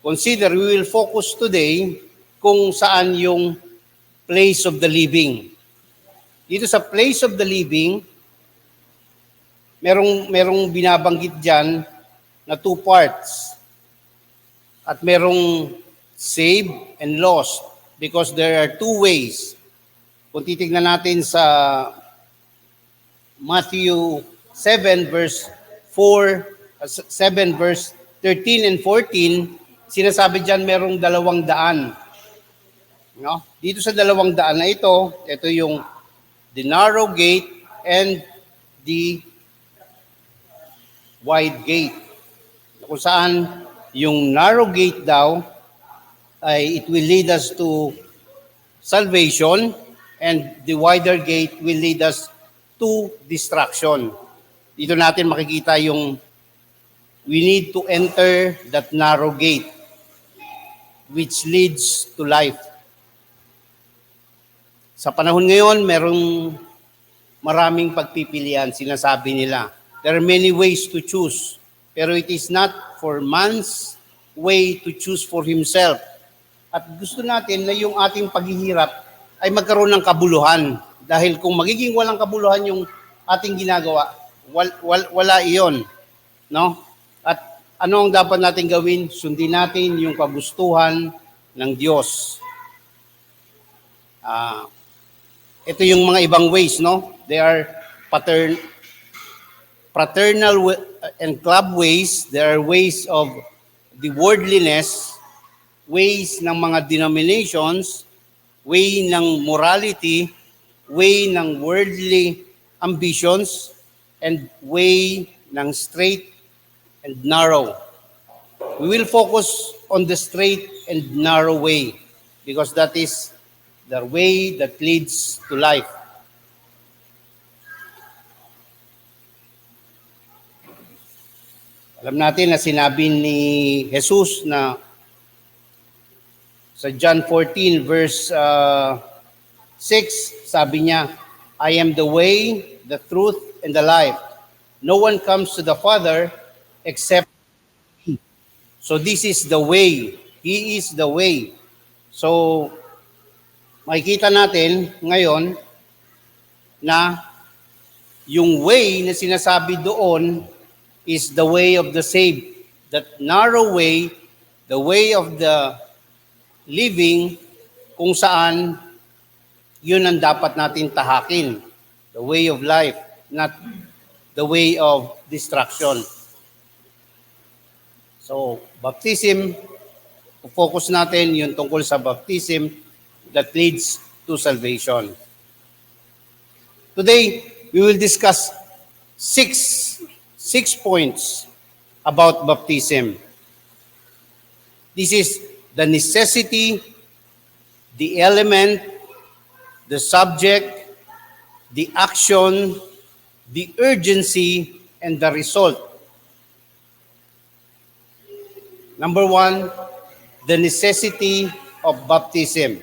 consider, we will focus today kung saan yung place of the living. Dito sa place of the living, merong binabanggit dyan na two parts. At merong saved and lost because there are two ways. Kung titignan natin sa Matthew 7 verse 7 verse 13 and 14, sinasabi diyan merong dalawang daan. No? Dito sa dalawang daan na ito yung the narrow gate and the wide gate. Kung saan yung narrow gate daw ay it will lead us to salvation and the wider gate will lead us to destruction. Dito natin makikita yung we need to enter that narrow gate which leads to life. Sa panahon ngayon, merong maraming pagpipilian, sinasabi nila. There are many ways to choose, pero it is not for man's way to choose for himself. At gusto natin na yung ating paghihirap ay magkaroon ng kabuluhan. Dahil kung magiging walang kabuluhan yung ating ginagawa, wala iyon. No? At ano ang dapat natin gawin? Sundin natin yung kagustuhan ng Diyos. Ito yung mga ibang ways, no? They are fraternal and club ways. There are ways of the worldliness, ways ng mga denominations, way ng morality, way ng worldly ambitions, and way ng straight and narrow. We will focus on the straight and narrow way because that is the way that leads to life. Alam natin na sinabi ni Jesus na sa John 14 verse 6, sabi niya, I am the way, the truth, and the life. No one comes to the Father except He. So this is the way. He is the way. So makikita natin ngayon na yung way na sinasabi doon is the way of the saved. That narrow way, the way of the living, kung saan yun ang dapat natin tahakin. The way of life, not the way of destruction. So, baptism, focus natin yung tungkol sa baptism that leads to salvation. Today, we will discuss six points about baptism. This is the necessity, the element, the subject, the action, the urgency, and the result. Number one, the necessity of baptism.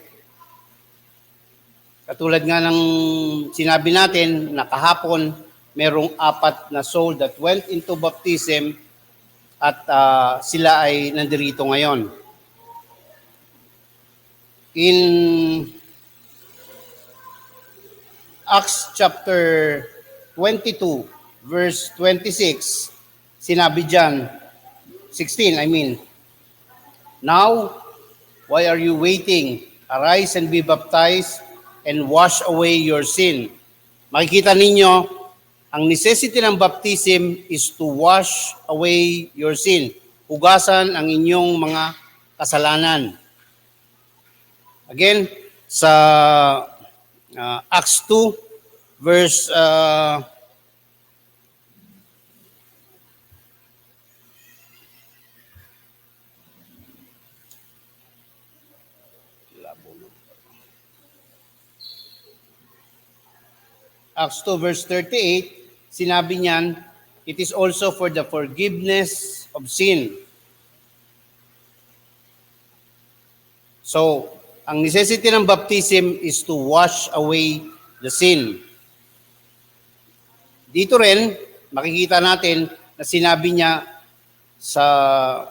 Katulad nga ng sinabi natin na kahapon, merong 4 na soul that went into baptism at sila ay nandirito ngayon. In Acts chapter 22, verse 26, sinabi dyan, 16, Now, why are you waiting? Arise and be baptized and wash away your sin. Makikita ninyo, ang necessity ng baptism is to wash away your sin. Hugasan ang inyong mga kasalanan. Again, sa Acts 2, verse Acts 2 verse 38, sinabi niyan, it is also for the forgiveness of sin. So, ang necessity ng baptism is to wash away the sin. Dito rin, makikita natin na sinabi niya sa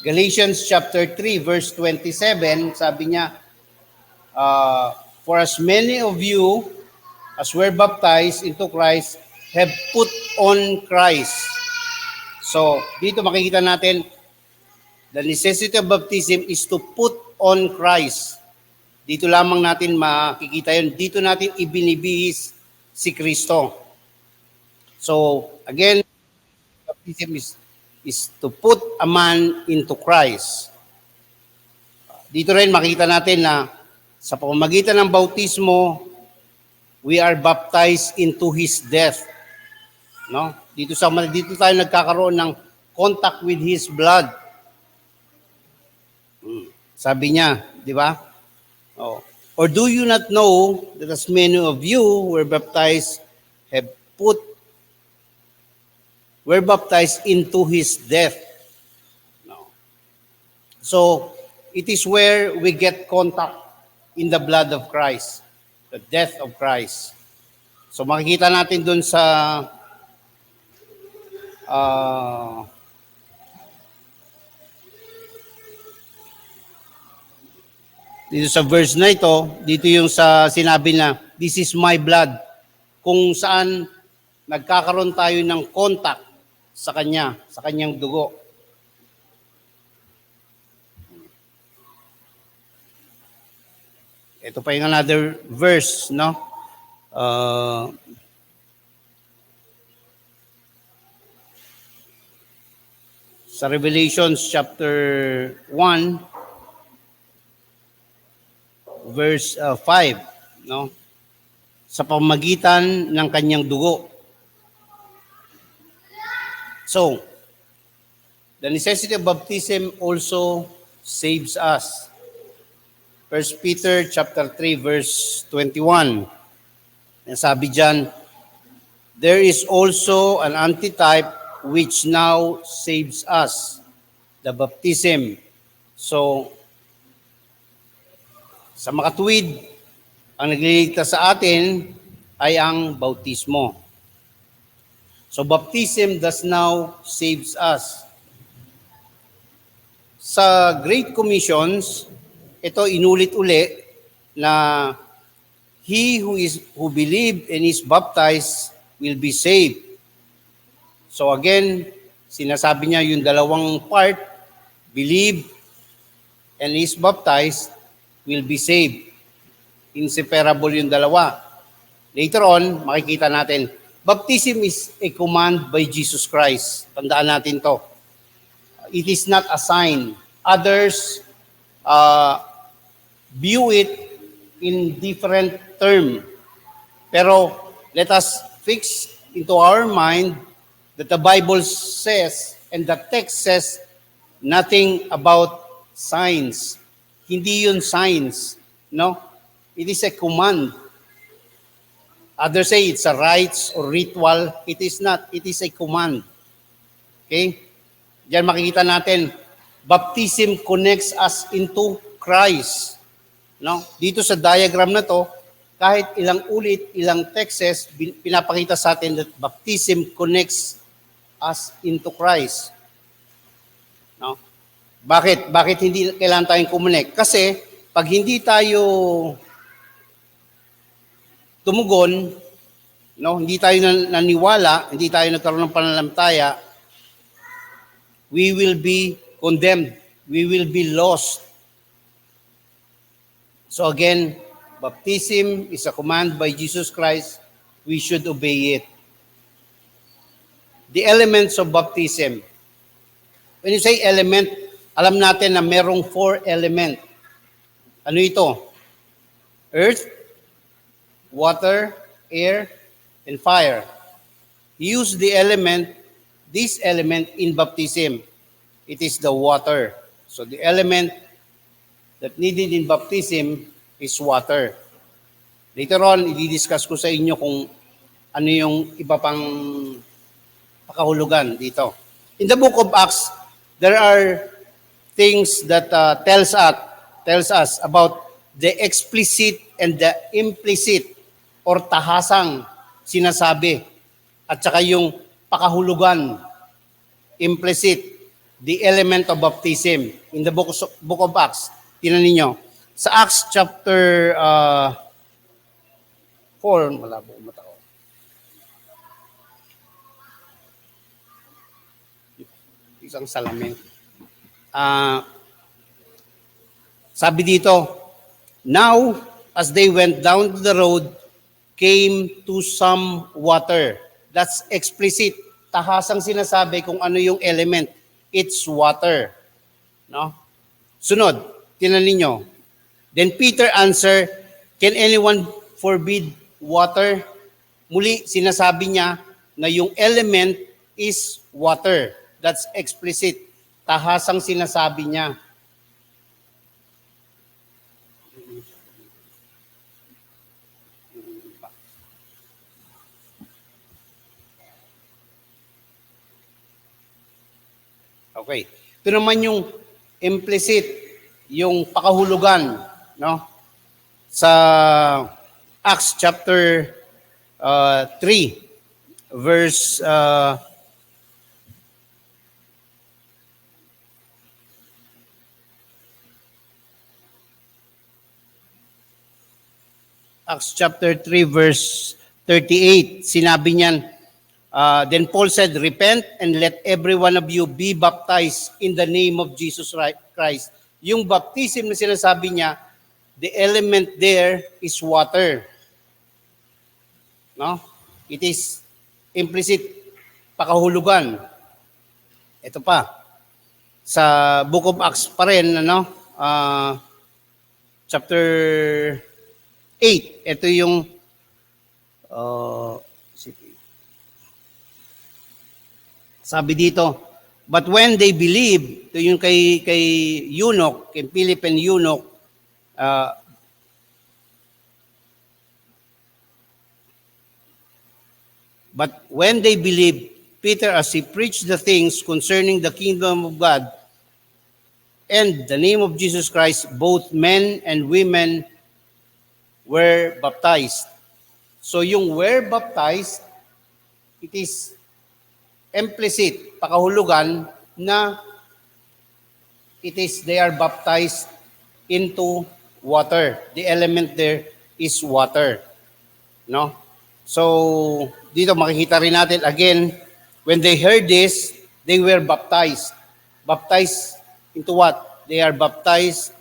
Galatians chapter 3 verse 27, sabi niya, for as many of you as were baptized into Christ have put on Christ. So, dito makikita natin, the necessity of baptism is to put on Christ. Dito lamang natin makikita yun. Dito natin ibinibihis si Kristo. So, again, baptism is to put a man into Christ. Dito rin makita natin na sa pamamagitan ng bautismo, we are baptized into His death. No? Dito tayo nagkakaroon ng contact with His blood. Sabi niya, di ba? Oh. Or do you not know that as many of you were baptized into His death? No. So, it is where we get contact in the blood of Christ, the death of Christ. So, makikita natin dun sa dito sa verse na ito, dito yung sa sinabi na, this is my blood, kung saan nagkakaroon tayo ng contact sa Kanya, sa Kanyang dugo. Ito pa yung another verse, no? Sa Revelations chapter 1, verse 5, no? Sa pamamagitan ng Kanyang dugo. So, the necessity of baptism also saves us. 1 Peter chapter 3 verse 21. Sabi diyan, there is also an antitype which now saves us, the baptism. So, sa makatuwid, ang nagliligtas sa atin ay ang bautismo. So, baptism does now saves us. Sa Great Commissions, ito inulit-uli na he who believe and is baptized will be saved. So again, sinasabi niya yung dalawang part, believe and is baptized will be saved. Inseparable yung dalawa. Later on, makikita natin, baptism is a command by Jesus Christ. Tandaan natin to. It is not a sign. Others view it in different term. Pero let us fix into our mind that the Bible says and the text says nothing about signs. Hindi yun signs, no? It is a command. Others say it's a rites or ritual. It is not. It is a command. Okay? Diyan makikita natin, baptism connects us into Christ. No? Dito sa diagram na to, kahit ilang ulit, ilang texts, pinapakita sa atin that baptism connects us into Christ. No? Bakit? Bakit hindi kailangan tayong connect? Kasi pag hindi tayo tumugon, no, hindi tayo naniwala, hindi tayo nagkaroon ng pananampalataya, we will be condemned. We will be lost. So again, baptism is a command by Jesus Christ. We should obey it. The elements of baptism. When you say element, alam natin na merong 4 element. Ano ito? Earth, water, air, and fire. Use this element in baptism. It is the water. So the element that needed in baptism is water. Later on, i-discuss ko sa inyo kung ano yung iba pang pakahulugan dito. In the book of Acts, there are things that tells us about the explicit and the implicit or tahasang sinasabi at saka yung pakahulugan, implicit, the element of baptism in the book of Acts. Tingnan ninyo. Sa Acts chapter 4, malabo ang mata ko. Isang salamin. Sabi dito, now, as they went down to the road, came to some water. That's explicit. Tahasang sinasabi kung ano yung element. It's water. No? Sunod, tingnan ninyo. Then Peter answered, can anyone forbid water? Muli, sinasabi niya na yung element is water. That's explicit. Tahasang sinasabi niya. Okay. Ito naman yung implicit, yung pakahulugan, no? Sa Acts chapter 3, verse Acts chapter 3 verse 38, sinabi niyan, then Paul said, repent and let every one of you be baptized in the name of Jesus Christ. Yung baptism na sinasabi niya, the element there is water. No? It is implicit, pakahulugan. Ito pa, sa Book of Acts pa rin, ano, chapter 8, ito yung sabi dito, but when they believe, ito yung kay Eunuch, kay Philip and Eunuch, but when they believe, Peter, as he preached the things concerning the kingdom of God and the name of Jesus Christ, both men and women were baptized. So yung were baptized, it is implicit, pakahulugan na they are baptized into water. The element there is water. No? So dito makikita rin natin again, when they heard this, they were baptized. Baptized into what? They are baptized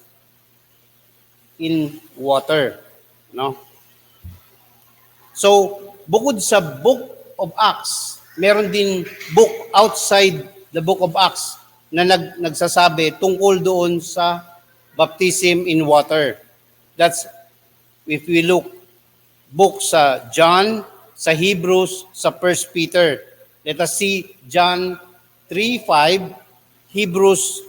in water. No? So, bukod sa Book of Acts, meron din book outside the Book of Acts na nagsasabi tungkol doon sa baptism in water. That's, if we look, book sa John, sa Hebrews, sa 1 Peter. Let us see John 3:5, Hebrews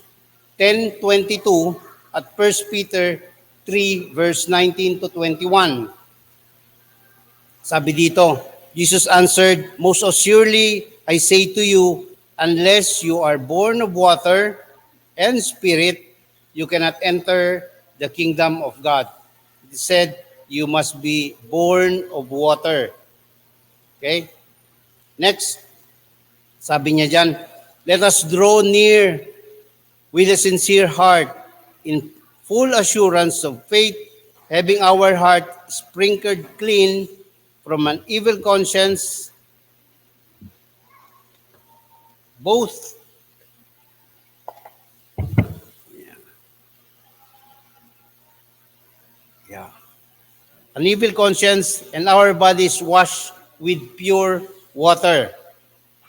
10:22, at 1 Peter 3, verse 19 to 21. Sabi dito, Jesus answered, most assuredly I say to you, unless you are born of water and spirit, you cannot enter the kingdom of God. It said, you must be born of water. Okay? Next, sabi niya dyan, let us draw near with a sincere heart in full assurance of faith, having our heart sprinkled clean from an evil conscience, both an evil conscience and our bodies washed with pure water.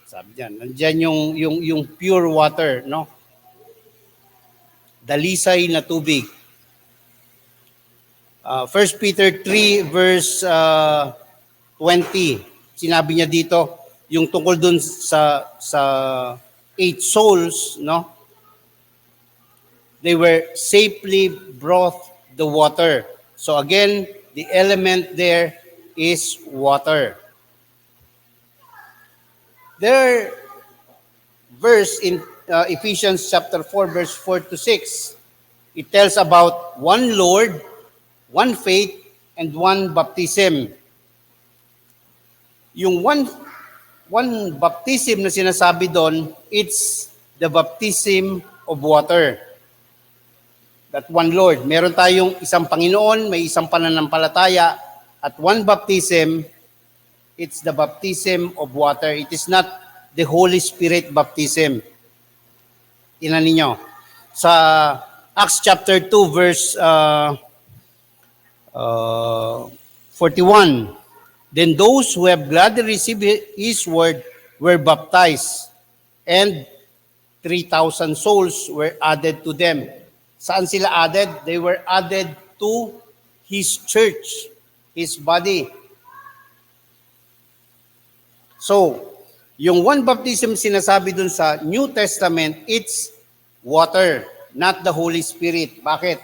Sabi diyan, nandiyan yung pure water, no? Dalisay na tubig. 1 Peter 3 verse 20. Sinabi niya dito yung tungkol dun sa 8 souls, no? They were safely brought the water. So again, the element there is water. There verse in Ephesians chapter 4 verse 4 to 6. It tells about one Lord, one faith, and one baptism. Yung one baptism na sinasabi doon, it's the baptism of water. That one Lord. Meron tayong isang Panginoon, may isang pananampalataya, at one baptism, it's the baptism of water. It is not the Holy Spirit baptism. Tingnan ninyo. Sa Acts chapter 2 verse 41, then those who have gladly received his word were baptized, and 3,000 souls were added to them. Saan sila added? They were added to his church, his body. So, yung one baptism sinasabi dun sa New Testament, it's water, not the Holy Spirit. Bakit?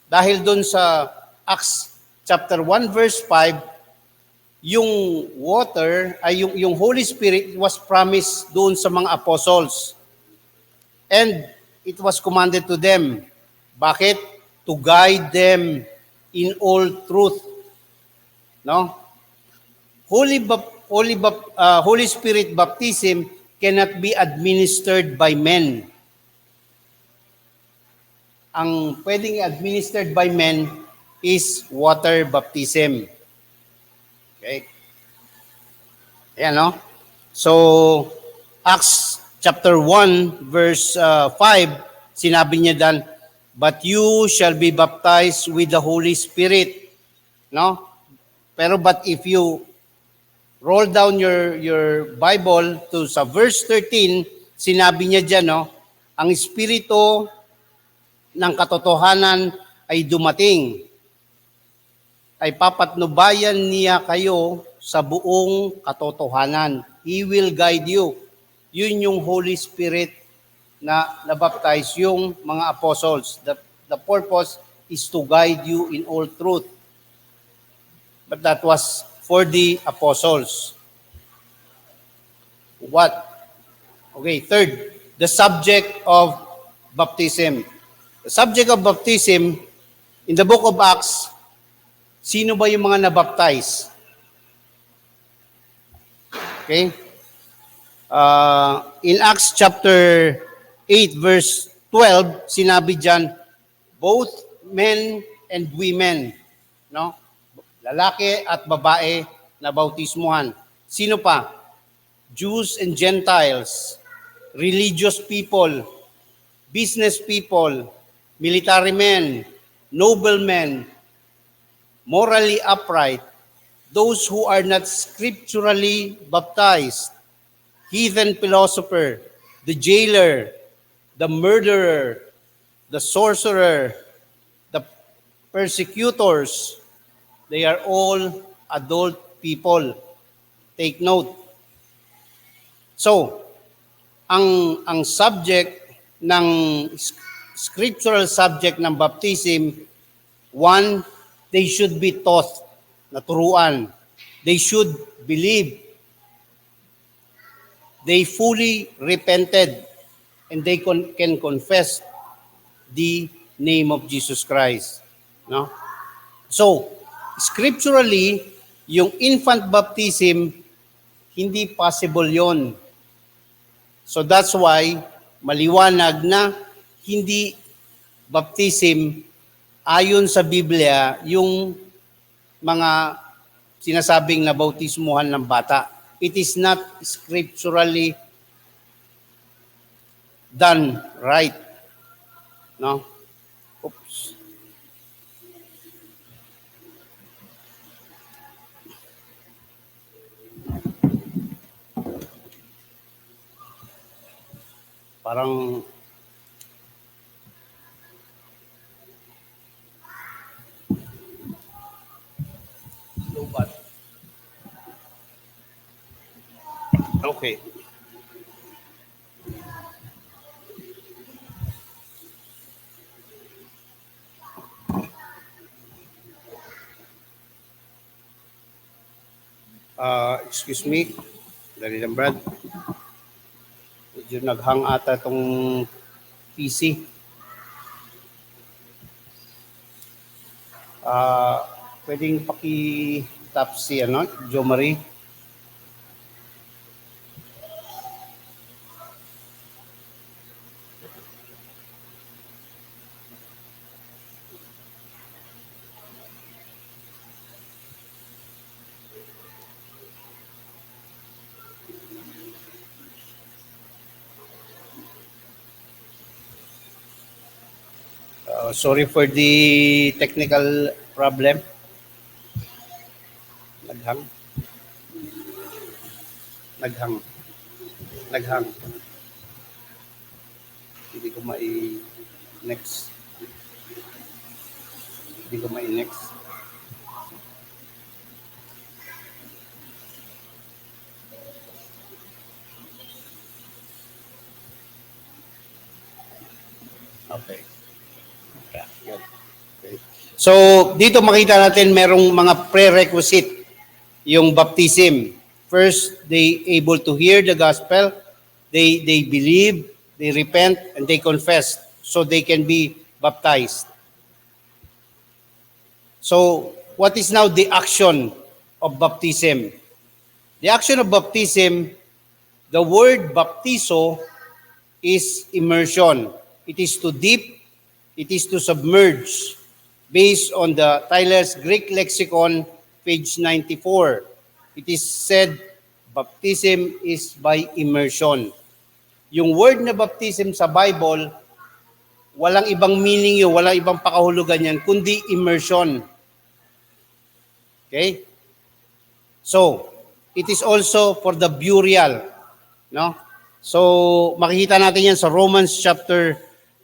Dahil dun sa Acts chapter 1 verse 5, yung water, ay yung Holy Spirit was promised doon sa mga apostles. And it was commanded to them. Bakit? To guide them in all truth. No? Holy Spirit baptism cannot be administered by men. Ang pwedeng administered by men is water baptism. Okay? Ayan, no? So, Acts chapter 1, verse 5, sinabi niya dan, but you shall be baptized with the Holy Spirit. No? Pero but if you roll down your Bible to sa verse 13, sinabi niya diyan, no, ang espiritu ng katotohanan ay dumating. Ay papatnubayan niya kayo sa buong katotohanan. He will guide you. Yun yung Holy Spirit na nabaptize yung mga apostles. The purpose is to guide you in all truth. But that was for the apostles. What? Okay, third, the subject of baptism. The subject of baptism, in the book of Acts, sino ba yung mga nabaptize? Okay? In Acts chapter 8 verse 12, sinabi dyan, both men and women, no? Lalaki at babae na bautismuhan. Sino pa? Jews and Gentiles, religious people, business people, military men, noblemen, morally upright, those who are not scripturally baptized, heathen philosopher, the jailer, the murderer, the sorcerer, the persecutors, they are all adult people. Take note. So, ang subject ng scriptural subject ng baptism, one, they should be taught, naturuan. They should believe. They fully repented and they can confess the name of Jesus Christ. No? So, scripturally, yung infant baptism, hindi possible yon. So that's why, maliwanag na hindi baptism ayon sa Biblia yung mga sinasabing nabautismuhan ng bata. It is not scripturally done right. No? Oops. Parang lobat. Okay. Excuse me. Dali lang, Brad. Medyo naghang ata itong PC. Pwedeng paki-tap si Jo Marie. Sorry for the technical problem. Naghang. Naghang. Naghang. Hindi ko mai-next. Hindi ko mai-next. Okay. Yeah, good. Okay. So, dito makita natin merong mga prerequisite yung baptism. First, they able to hear the gospel, they believe, they repent, and they confess so they can be baptized. So, what is now the action of baptism? The action of baptism, the word baptizo is immersion. It is to dip, it is to submerge, based on the Tyler's Greek Lexicon, page 94. It is said, baptism is by immersion. Yung word na baptism sa Bible, walang ibang meaning yun, walang ibang pakahulugan yan, kundi immersion. Okay? So, it is also for the burial. No? So, makikita natin yan sa Romans chapter 6,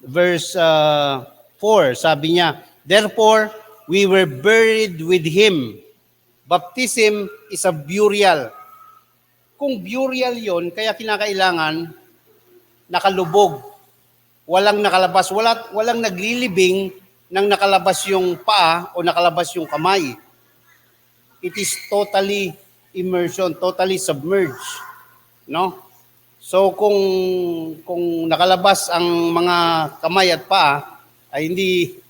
verse 4. Sabi niya, therefore, we were buried with Him. Baptism is a burial. Kung burial yon, kaya kinakailangan nakalubog. Walang nakalabas, walang naglilibing nang nakalabas yung paa o nakalabas yung kamay. It is totally immersion, totally submerged, no? So kung nakalabas ang mga kamay at paa, ay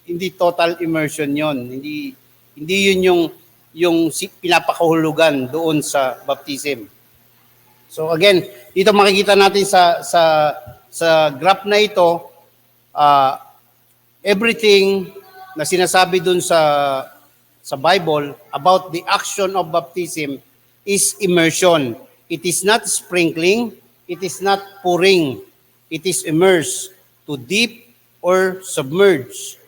hindi total immersion 'yon. Hindi yun yung pinapakahulugan doon sa baptism. So again, dito makikita natin sa graph na ito, everything na sinasabi dun sa Bible about the action of baptism is immersion. It is not sprinkling, it is not pouring, it is immerse, to dip or submerge.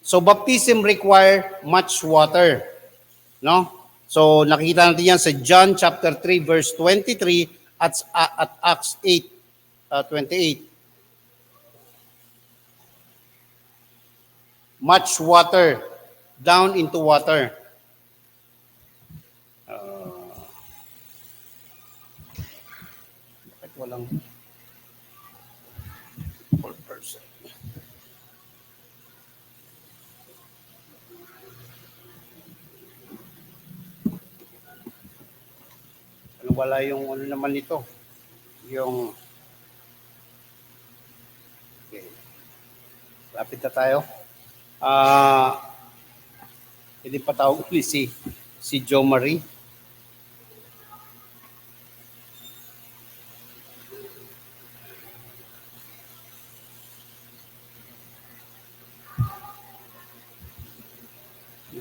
So baptism require much water, no? So nakikita natin yan sa John chapter 3 verse 23 at Acts 8:28. Much water, down into water. Bakit walang 4%? Ano wala yung ano naman nito? Yung okay. Lapit na tayo. Hindi pa tawag ulit si Jo Marie.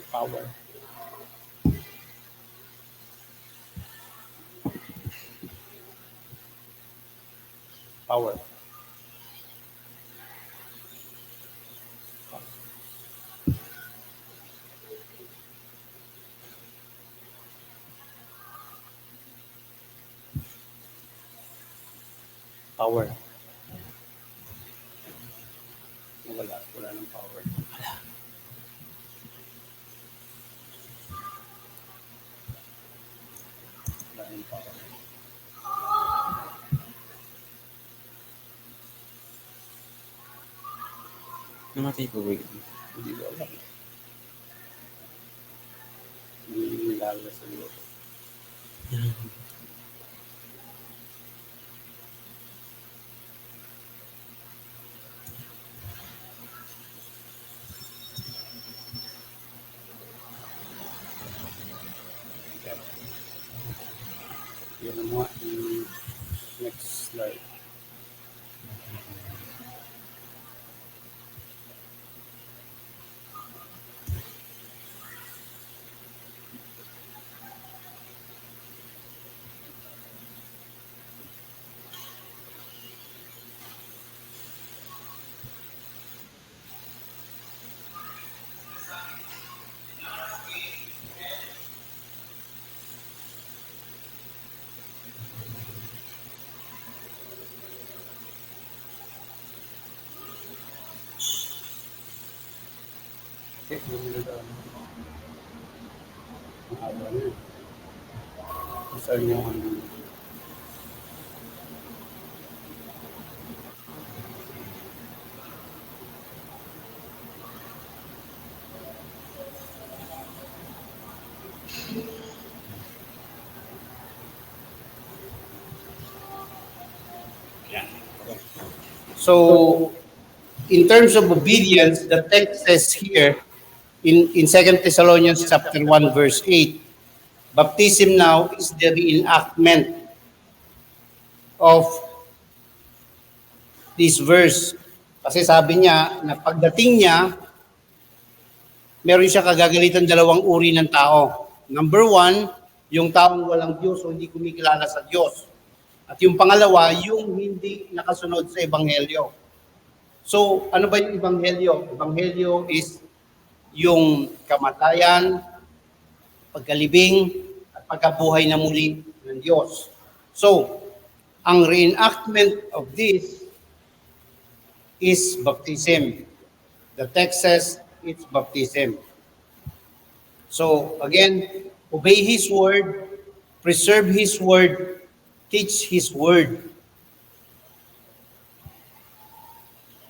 Power. Power. Power. Wala ng power. Wala ng power. Namatay po ba yun? Hindi ko alam. Hindi nilalabas sa loob. Yan ang mga next slide. So, in terms of obedience, the text says here in 2 Thessalonians chapter 1 verse 8, baptism now is the reenactment of this verse. Kasi sabi niya na pagdating niya, meron siya kagagalitan dalawang uri ng tao. Number one, yung taong walang Diyos o hindi kumikilala sa Diyos. At yung pangalawa, yung hindi nakasunod sa Ebanghelyo. So, ano ba yung Ebanghelyo? Ebanghelyo is yung kamatayan, pagkalibing, at pagkabuhay na muli ng Diyos. So, ang reenactment of this is baptism. The text says it's baptism. So, again, obey His word, preserve His word, teach His word.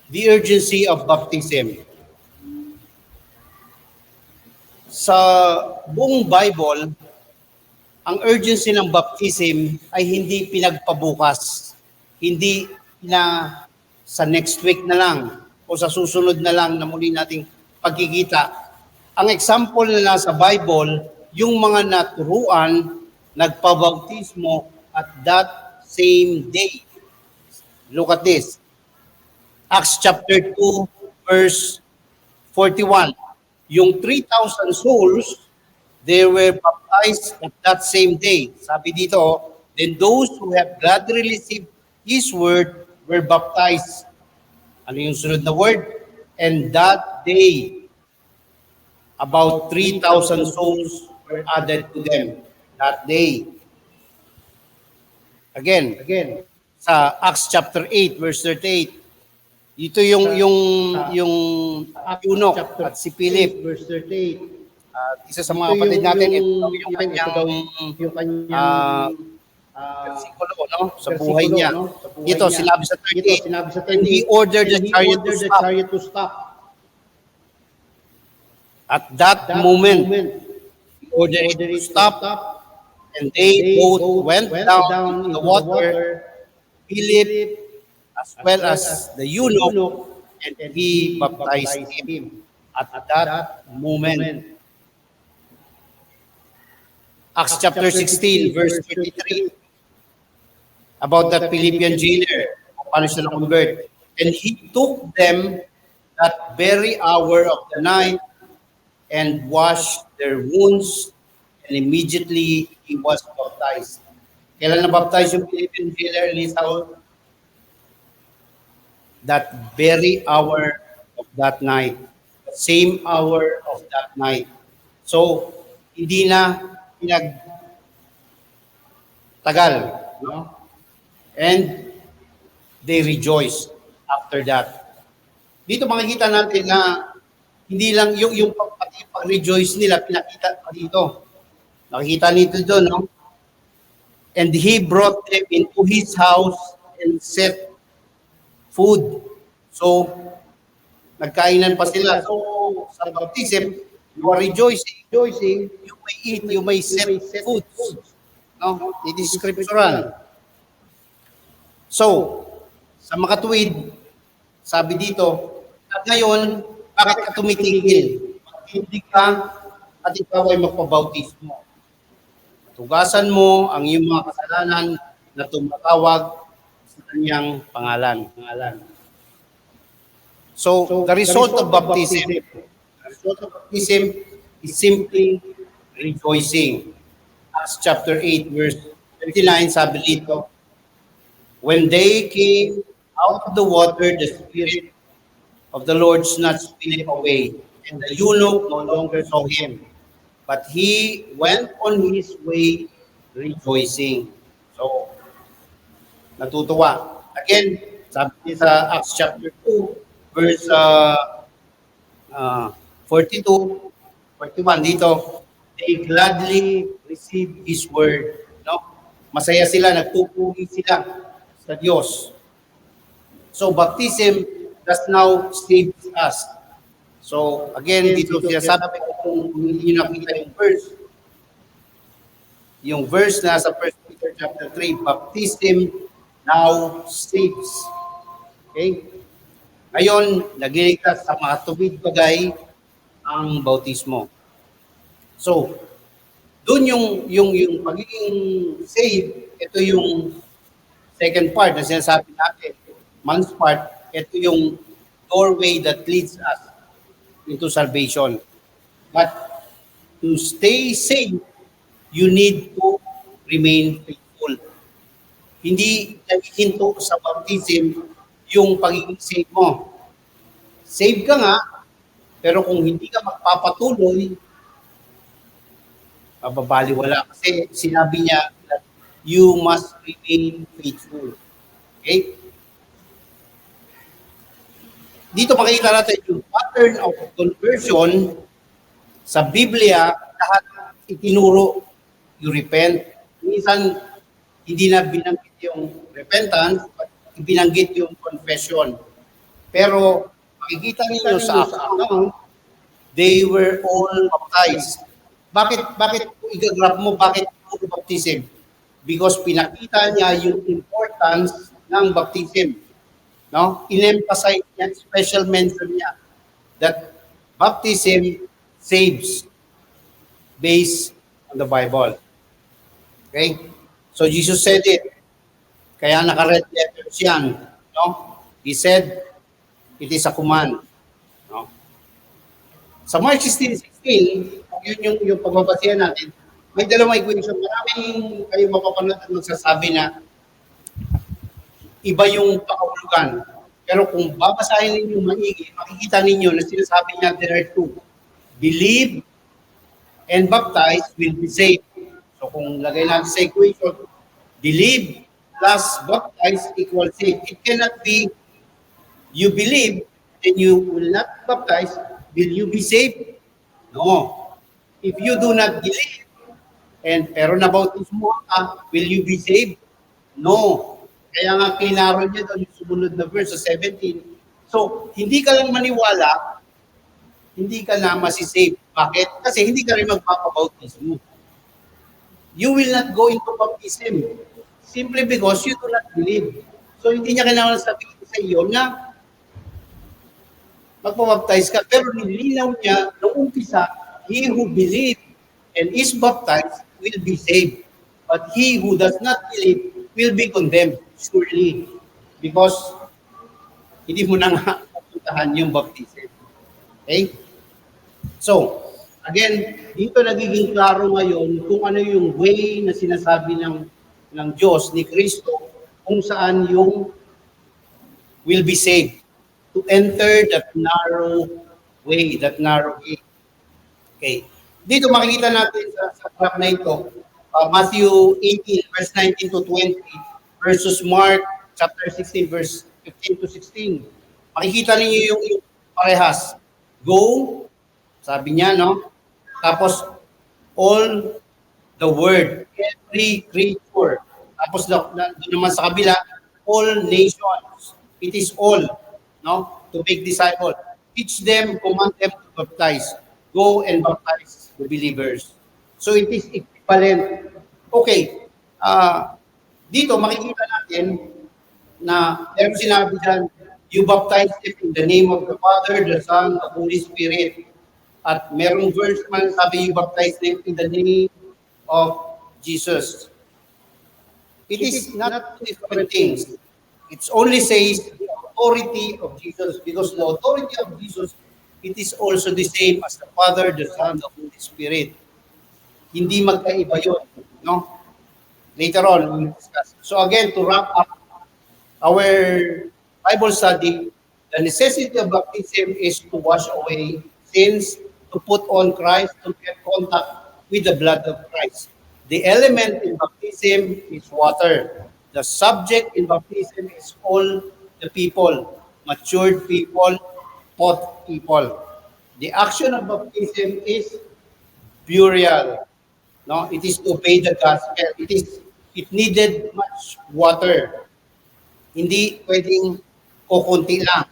The urgency of baptism. Sa buong Bible, ang urgency ng baptism ay hindi pinagpabukas. Hindi na sa next week na lang o sa susunod na lang na muli nating pagkikita. Ang example na nasa Bible, yung mga naturuan, nagpabautismo at that same day. Look at this. Acts chapter 2, verse 41. Yung 3,000 souls, they were baptized at that same day. Sabi dito, then those who have gladly received His word were baptized. Ano yung sunod na word? And that day, about 3,000 souls were added to them. That day. Again, sa Acts chapter 8, verse 38, ito yung eunuch at si Philip, verse 38. Isa sa mga kapatid natin, ito yung kanyang versikulo, no? Sa buhay niya. Ito, sinabi sa 38, and he ordered the chariot to stop. At that moment, he ordered it to stop, and they both went down into the water, Philip, as well as the eunuch, and he baptized him at that moment. Acts chapter 16, verse 33, about that Philippian jailer, paano siya na-convert. And he took them that very hour of the night and washed their wounds, and immediately he was baptized. Kailan na-baptize yung Philippian jailer in his house? That very hour of that night. The same hour of that night. So, hindi na pinagtagal, no? And they rejoiced after that. Dito makikita natin na hindi lang yung pag-rejoice nila, pinakita pa dito. Nakikita nito doon, no? And he brought them into his house and set food. So, nagkainan pa sila. So, sa baptism, you are rejoicing. You may eat, you may set foods. No? It is scriptural. So, sa makatuwid, sabi dito, at ngayon, bakit ka tumitigil? Hindi ka at ikaw ay magpabautismo. Tugasan mo ang iyong mga kasalanan na tumatawag sa kanyang pangalan. So, the result of baptism is simply rejoicing. Acts chapter 8, verse 29, sabi dito, when they came out of the water, the Spirit of the Lord snatched Philip away, and the eunuch no longer saw him, but he went on his way rejoicing. So, natutuwa. Again, sabi sa Acts chapter 2, verse 42, 41 dito, they gladly receive His word. No? Masaya sila, nagpupuri sila sa Diyos. So baptism does now save us. So again, dito sinasabi ko kung hindi nyo nakita yung verse na sa 1 Peter chapter 3, baptism now saves. Okay? Ngayon, nagliligtas sa mga tubig bagay ang bautismo. So, doon yung pagiging saved, ito yung second part na sinasabi natin. Man's part, ito yung doorway that leads us into salvation. But to stay saved, you need to remain faithful. Hindi naghihinto sa baptism yung pagiging saved mo. Saved ka nga, pero kung hindi ka magpapatuloy, mababaliwala. Kasi sinabi niya that you must remain faithful. Okay? Dito makikita natin yung pattern of conversion sa Biblia, lahat itinuro you repent. Minsan, hindi na binanggit yung repentance, but binanggit yung confession. Pero makikita niyo sa account, they were all baptized. Bakit igagrap mo, bakit puro baptism? Because pinakita niya yung importance ng baptism. No? In-emphasize niya, special mention niya that baptism saves based on the Bible. Okay? So Jesus said it. Kaya naka-red letters yan. No? He said, it is a command. No? Sa Mark 16:16, yun yung pagbabasihan natin, may dalawang equation. Maraming kayo mapapanood at magsasabi na iba yung pakahulugan. Pero kung babasahin ninyo maigi, makikita ninyo na sinasabi niya, there are two. Believe and baptize will be saved. So kung lagay natin sa equation, believe plus baptize equals saved. It cannot be you believe and you will not baptize, will you be saved? No. If you do not believe pero nabautismo ka, will you be saved? No. Kaya nga kinaro niya doon yung sumunod na verse sa 17. So, hindi ka lang maniwala, hindi ka na masisave. Bakit? Kasi hindi ka rin magpapabautismo. You will not go into baptism simply because you do not believe. So, hindi niya kailangan sabihin sa iyo na magpabaptize ka. Pero nilinaw niya noong umpisa, he who believes and is baptized will be saved. But he who does not believe will be condemned, surely. Because hindi mo na nga pupuntahan yung baptism. Okay? So, again, dito nagiging klaro ngayon kung ano yung way na sinasabi ng Diyos, ni Kristo, kung saan yung will be saved. To enter that narrow way, that narrow gate. Okay. Dito makikita natin sa graph na ito, Matthew 18, verse 19 to 20, versus Mark chapter 16, verse 15 to 16. Makikita niyo yung parehas. Go, sabi niya, no? Tapos, all the word, every creature. Tapos, doon naman sa kabila, all nations. It is all, no? To make disciples. Teach them, command them to baptize. Go and baptize the believers. So, it is equivalent. Okay. Dito, makikita natin na meron sinabi dyan, you baptize them in the name of the Father, the Son, the Holy Spirit. At merong verse man sabi, you baptize them in the name of Jesus. It is not two different things. It only says the authority of Jesus, because the authority of Jesus, it is also the same as the Father, the Son, the Holy Spirit. Hindi magkaiba yun, no? Later on, we will discuss. So again, to wrap up our Bible study, the necessity of baptism is to wash away sins, to put on Christ, to get contact with the blood of Christ. The element in baptism is water. The subject in baptism is all the people, matured people, taught people. The action of baptism is burial. No, it is to obey the gospel. It needed much water. Hindi pwedeng kukunti lang.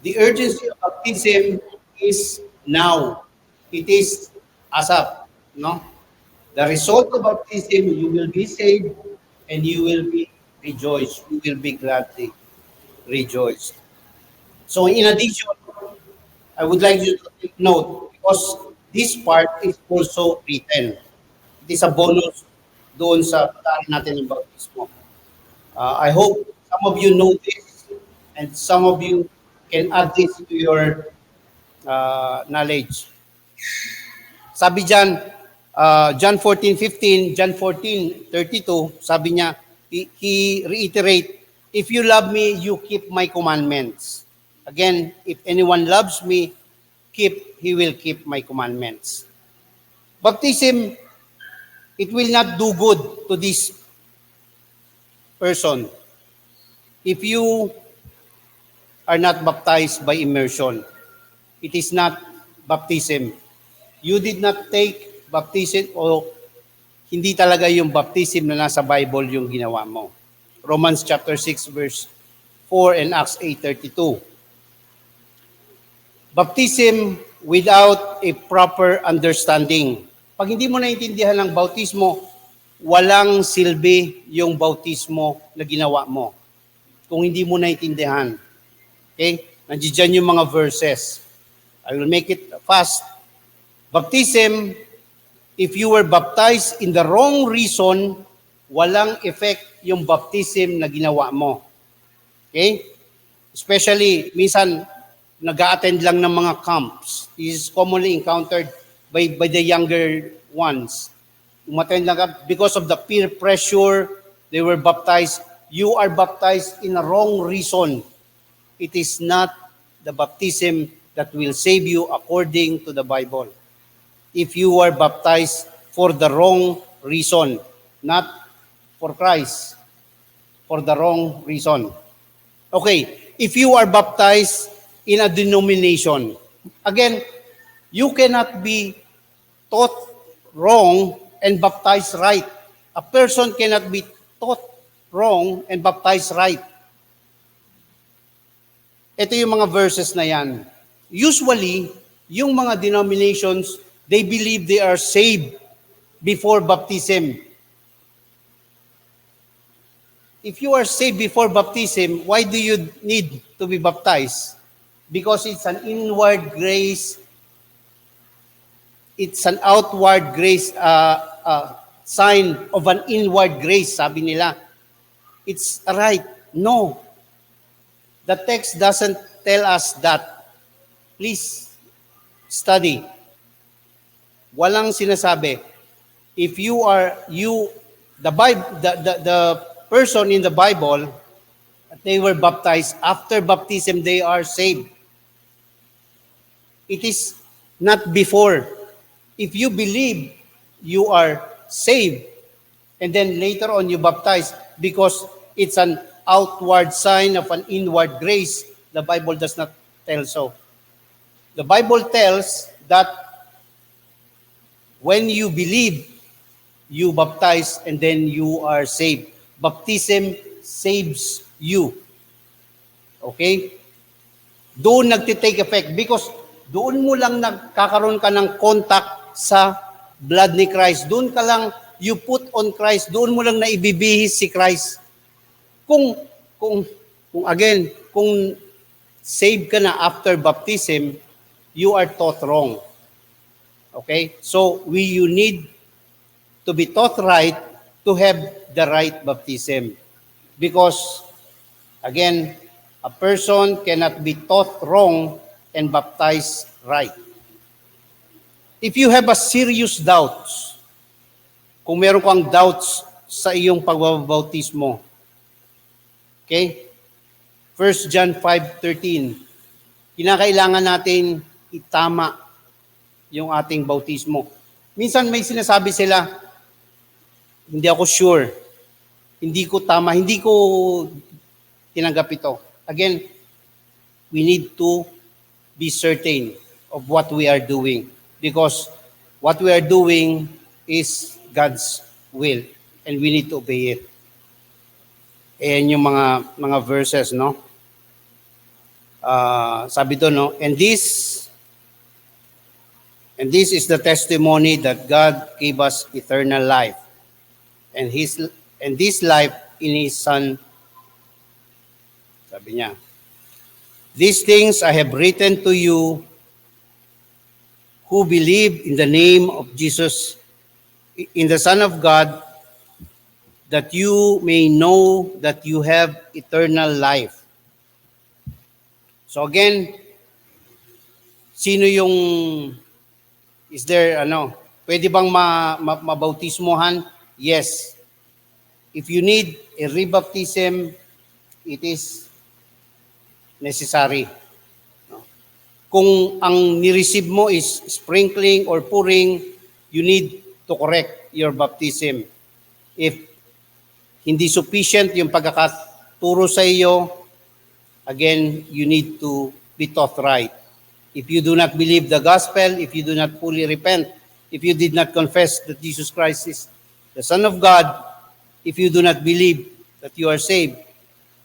The urgency of baptism is now. It is ASAP. No? The result of baptism, you will be saved and you will be rejoiced. You will be gladly rejoiced. So in addition, I would like you to take note because this part is also written. It is a bonus doon sa pagkain natin ng bautismo. I hope some of you know this and some of you can add this to your knowledge. Sabi dyan, John 14:15, John 14:32, sabi niya, he reiterate, if you love me, you keep my commandments. Again, if anyone loves me, he will keep my commandments. Baptism, it will not do good to this person if you are not baptized by immersion. It is not baptism. You did not take baptism o hindi talaga yung baptism na nasa Bible yung ginawa mo. Romans chapter 6 verse 4 and Acts 8:32. Baptism without a proper understanding. Pag hindi mo naintindihan ng bautismo, walang silbi yung bautismo na ginawa mo. Kung hindi mo naintindihan. Okay? Nandiyan yung mga verses. I will make it fast. Baptism, if you were baptized in the wrong reason, walang effect yung baptism na ginawa mo. Okay? Especially, minsan, nag-a-attend lang ng mga camps. This is commonly encountered by the younger ones. Umattend lang because of the peer pressure, they were baptized. You are baptized in a wrong reason. It is not the baptism that will save you according to the Bible. If you are baptized for the wrong reason, not for Christ, for the wrong reason. Okay, if you are baptized in a denomination, again, you cannot be taught wrong and baptized right. A person cannot be taught wrong and baptized right. Ito yung mga verses na yan. Usually, yung mga denominations, they believe they are saved before baptism. If you are saved before baptism, why do you need to be baptized? Because it's an inward grace. It's an outward grace, sign of an inward grace, sabi nila. It's right. No. The text doesn't tell us that. Please study. Walang sinasabi. If you are, the Bible, the person in the Bible, they were baptized. After baptism, they are saved. It is not before. If you believe you are saved, and then later on you baptize because it's an outward sign of an inward grace, the Bible does not tell so. The Bible tells that when you believe, you baptize and then you are saved. Baptism saves you. Okay? Doon nagtitake effect because doon mo lang nagkakaroon ka ng contact sa blood ni Christ. Doon ka lang, you put on Christ. Doon mo lang naibibihis si Christ. Kung save ka na after baptism, you are taught wrong. Okay? So, you need to be taught right to have the right baptism. Because, again, a person cannot be taught wrong and baptized right. If you have a serious doubts, kung meron kang doubts sa iyong pagbabautismo, okay? 1 John 5:13, kinakailangan natin itama yung ating bautismo. Minsan may sinasabi sila, hindi ako sure, hindi ko tama, hindi ko tinanggap ito. Again, we need to be certain of what we are doing, because what we are doing is God's will and we need to obey it. Ayan yung mga verses, no? Sabi doon, no? And this is the testimony that God gave us eternal life, and this life in His Son. Sabi niya, these things I have written to you who believe in the name of Jesus, in the Son of God, that you may know that you have eternal life. So again, sino yung, is there, pwede bang mabautismohan? Yes. If you need a rebaptism, it is necessary. Kung ang nireceive mo is sprinkling or pouring, you need to correct your baptism. If hindi sufficient yung pagkakaturo sa iyo, again, you need to be taught right. If you do not believe the gospel, if you do not fully repent, if you did not confess that Jesus Christ is the Son of God, if you do not believe that you are saved,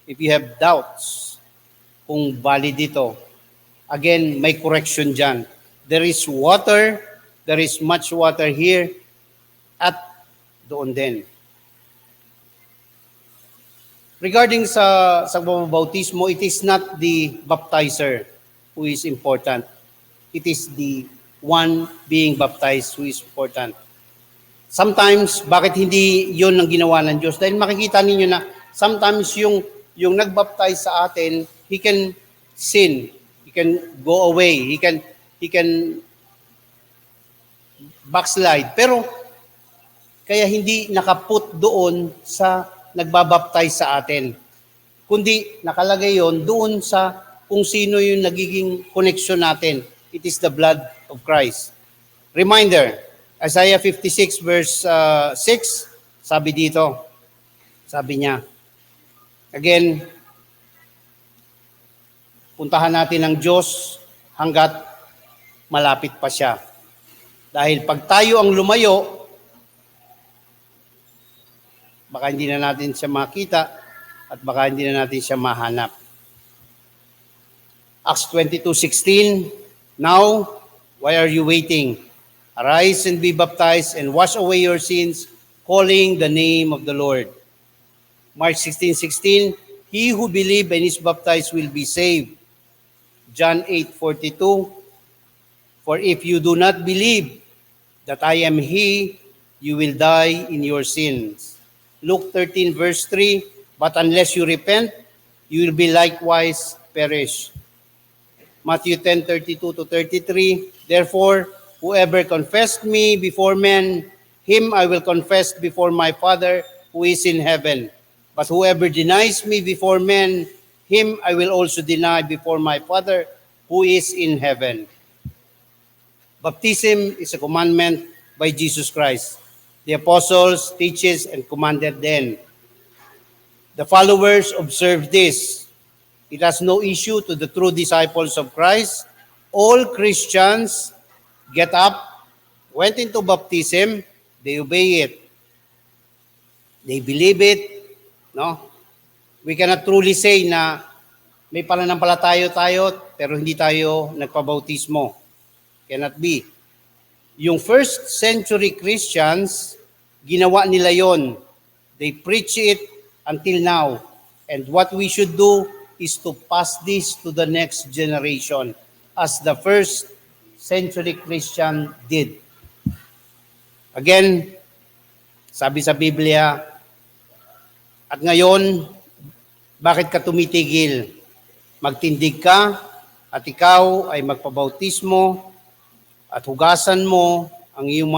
if you have doubts kung valid ito, again, may correction dyan. There is water, there is much water here, at doon din. Regarding sa bautismo, it is not the baptizer who is important. It is the one being baptized who is important. Sometimes, bakit hindi yun ang ginawa ng Diyos? Dahil makikita ninyo na sometimes yung nagbaptize sa atin, he can sin, he can go away, he can backslide. Pero kaya hindi nakaput doon sa nagbabaptize sa atin, kundi nakalagay yon doon sa kung sino yung nagiging connection natin. It is the blood of Christ. Reminder, Isaiah 56 verse 6, sabi dito, sabi niya, again, puntahan natin ang Diyos hanggat malapit pa siya. Dahil pag tayo ang lumayo, baka hindi na natin siya makita at baka hindi na natin siya mahanap. Acts 22:16, now, why are you waiting? Arise and be baptized and wash away your sins, calling the name of the Lord. Mark 16:16, he who believes and is baptized will be saved. John 8:42, for if you do not believe that I am He, you will die in your sins. Luke 13 verse 3, but unless you repent, you will be likewise perish. Matthew 10:32-33, therefore, whoever confessed me before men, him I will confess before my Father who is in heaven. But whoever denies me before men, him I will also deny before my Father who is in heaven. Baptism is a commandment by Jesus Christ. The apostles teaches and commanded them. The followers observe this. It has no issue to the true disciples of Christ. All Christians get up, went into baptism, they obey it. They believe it. No? We cannot truly say na may pananampalataya tayo pero hindi tayo nagpabautismo. Cannot be. Yung first century Christians, ginawa nila yon. They preach it until now. And what we should do is to pass this to the next generation as the first century Christian did. Again, sabi sa Biblia, at ngayon, bakit ka tumitigil? Magtindig ka at ikaw ay magpabautismo at hugasan mo ang iyong